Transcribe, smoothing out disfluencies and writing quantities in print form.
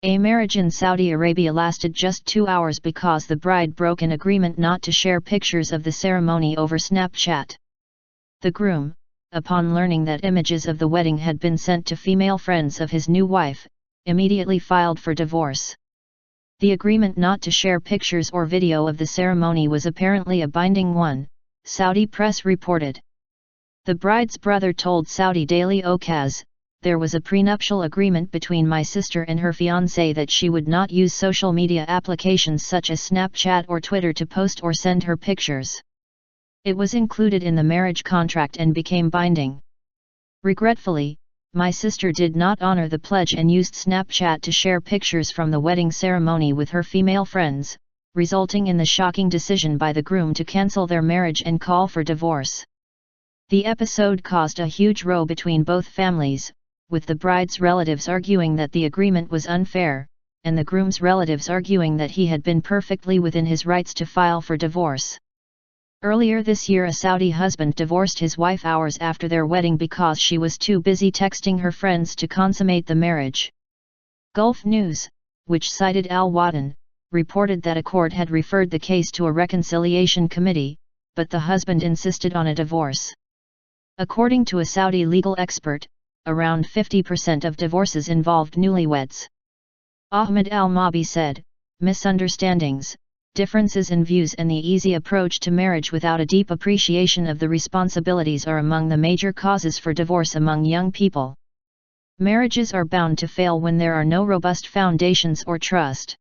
A marriage in Saudi Arabia lasted just 2 hours because the bride broke an agreement not to share pictures of the ceremony over Snapchat. The groom, upon learning that images of the wedding had been sent to female friends of his new wife, immediately filed for divorce. The agreement not to share pictures or video of the ceremony was apparently a binding one, Saudi press reported. The bride's brother told Saudi Daily Okaz, "There was a prenuptial agreement between my sister and her fiancé that she would not use social media applications such as Snapchat or Twitter to post or send her pictures. It was included in the marriage contract and became binding. Regretfully, my sister did not honor the pledge and used Snapchat to share pictures from the wedding ceremony with her female friends, resulting in the shocking decision by the groom to cancel their marriage and call for divorce." The episode caused a huge row between both families, with the bride's relatives arguing that the agreement was unfair, and the groom's relatives arguing that he had been perfectly within his rights to file for divorce. Earlier this year, a Saudi husband divorced his wife hours after their wedding because she was too busy texting her friends to consummate the marriage. Gulf News, which cited Al Watan, reported that a court had referred the case to a reconciliation committee, but the husband insisted on a divorce. According to a Saudi legal expert, around 50% of divorces involved newlyweds. Ahmed Al-Mabi said, "Misunderstandings, differences in views and the easy approach to marriage without a deep appreciation of the responsibilities are among the major causes for divorce among young people. Marriages are bound to fail when there are no robust foundations or trust."